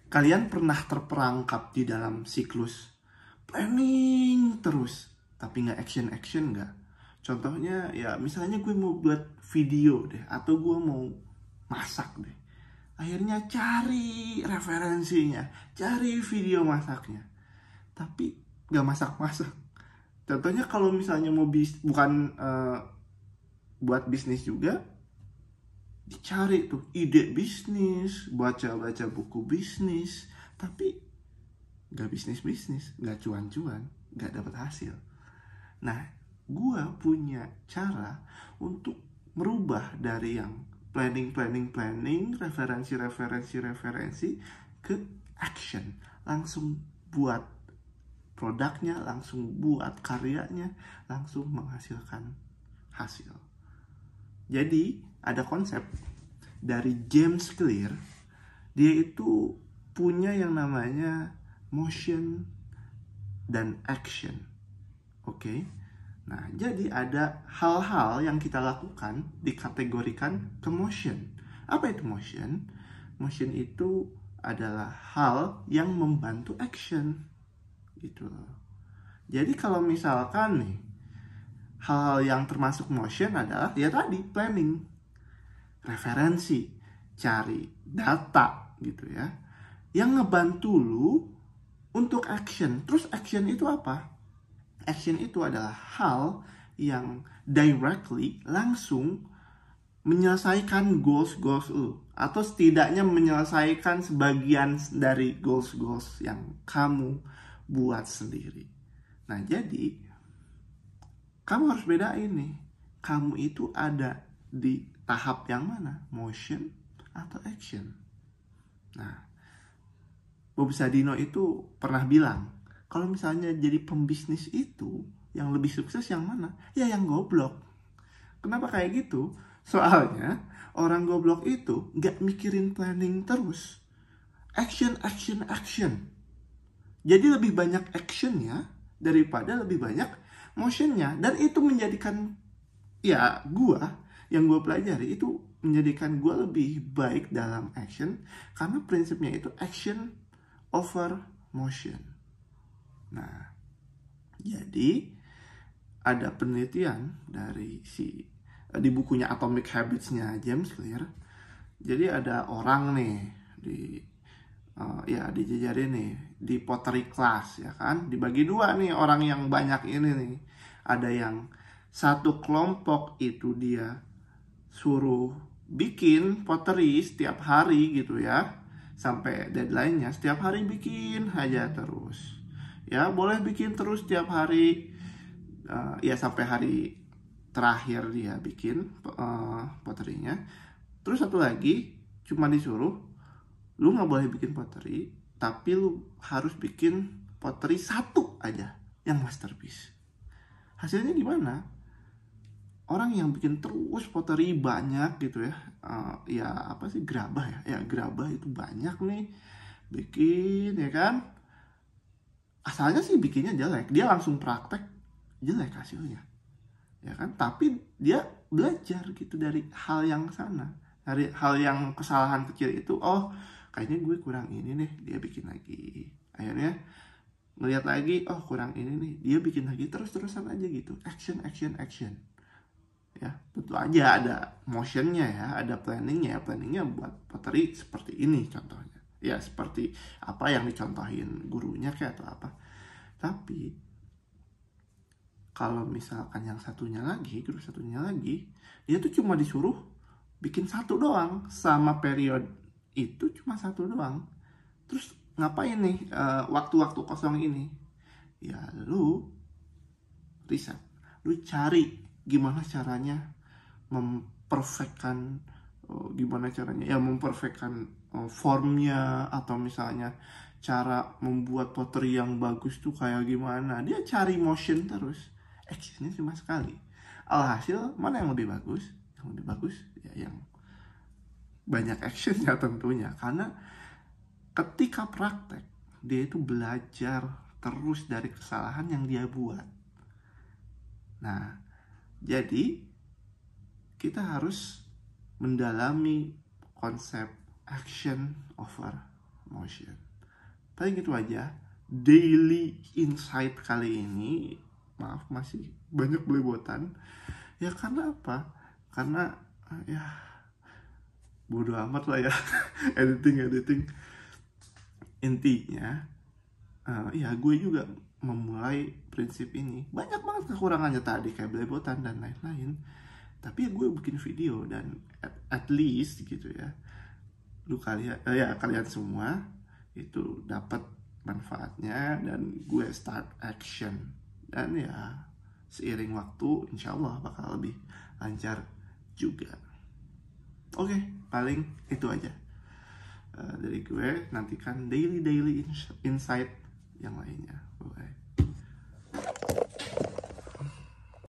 Kalian pernah terperangkap di dalam siklus planning terus, tapi nggak action nggak? Contohnya ya misalnya gue mau buat video deh, atau gue mau masak deh. Akhirnya cari referensinya, cari video masaknya, tapi nggak masak-masak. Contohnya kalau misalnya mau bukan buat bisnis juga, dicari tuh ide bisnis, baca-baca buku bisnis, tapi nggak bisnis-bisnis, nggak cuan-cuan, nggak dapat hasil. Nah, gue punya cara untuk merubah dari yang planning, referensi ke action. Langsung buat produknya, langsung buat karyanya, langsung menghasilkan hasil. Jadi, ada konsep dari James Clear. Dia itu punya yang namanya motion dan action. Oke. Nah, jadi ada hal-hal yang kita lakukan dikategorikan ke motion. Apa itu motion? Motion itu adalah hal yang membantu action. Gitu loh. Jadi kalau misalkan nih, hal-hal yang termasuk motion adalah ya tadi planning, referensi, cari data gitu ya, yang ngebantu lu untuk action. Terus action itu apa? Action itu adalah hal yang directly, langsung menyelesaikan goals lu, atau setidaknya menyelesaikan sebagian dari goals yang kamu buat sendiri. Nah, jadi kamu harus bedain nih, kamu itu ada di tahap yang mana, motion atau action. Nah, Bob Sadino itu pernah bilang, kalau misalnya jadi pembisnis itu yang lebih sukses yang mana? Ya yang goblok. Kenapa kayak gitu? Soalnya orang goblok itu gak mikirin planning terus. Action. Jadi lebih banyak actionnya daripada lebih banyak motionnya. Dan itu menjadikan, ya yang gue pelajari itu menjadikan gue lebih baik dalam action. Karena prinsipnya itu action over motion. Nah, jadi ada penelitian dari di bukunya Atomic Habits-nya James Clear. Jadi ada orang nih dijajarin nih di pottery class ya kan, dibagi dua nih orang yang banyak ini nih. Ada yang satu kelompok itu dia suruh bikin pottery setiap hari gitu ya, sampai deadline-nya setiap hari bikin aja terus. Ya boleh bikin terus setiap hari, ya sampai hari terakhir dia bikin pottery-nya. Terus satu lagi cuma disuruh, lu nggak boleh bikin pottery, tapi lu harus bikin pottery satu aja yang masterpiece. Hasilnya gimana? Orang yang bikin terus pottery banyak gitu ya, gerabah itu banyak nih bikin ya kan, asalnya sih bikinnya jelek, dia langsung praktek jelek hasilnya ya kan, tapi dia belajar gitu dari hal yang sana, dari hal yang kesalahan kecil itu. Oh, kayaknya gue kurang ini nih, dia bikin lagi. Akhirnya ngeliat lagi, oh kurang ini nih, dia bikin lagi, terus-terusan aja gitu. Action. Ya, tentu aja ada motionnya ya, ada planningnya. Planningnya buat pottery seperti ini contohnya. Ya seperti apa yang dicontohin gurunya kayak atau apa. Tapi kalau misalkan yang satunya lagi, grup satunya lagi, dia tuh cuma disuruh bikin satu doang, sama period itu cuma satu doang. Terus ngapain nih waktu-waktu kosong ini? Ya lu riset, lu cari gimana caranya memperfectkan, formnya, atau misalnya cara membuat pottery yang bagus tuh kayak gimana. Dia cari motion terus, actionnya cuma sekali. Alhasil mana yang lebih bagus? Yang lebih bagus ya yang banyak actionnya tentunya, karena ketika praktek dia itu belajar terus dari kesalahan yang dia buat. Nah, jadi kita harus mendalami konsep action over motion. Paling gitu aja daily insight kali ini. Maaf masih banyak belepotan ya, karena apa? Karena ya bodo amat lah ya. editing intinya ya gue juga memulai prinsip ini. Banyak banget kekurangannya tadi kayak belepotan dan lain-lain, tapi ya gue bikin video dan at least gitu ya, lu kalian ya kalian semua itu dapat manfaatnya dan gue start action. Dan ya seiring waktu insya Allah bakal lebih lancar juga. Oke, paling itu aja dari gue. Nantikan daily insight yang lainnya. Bye.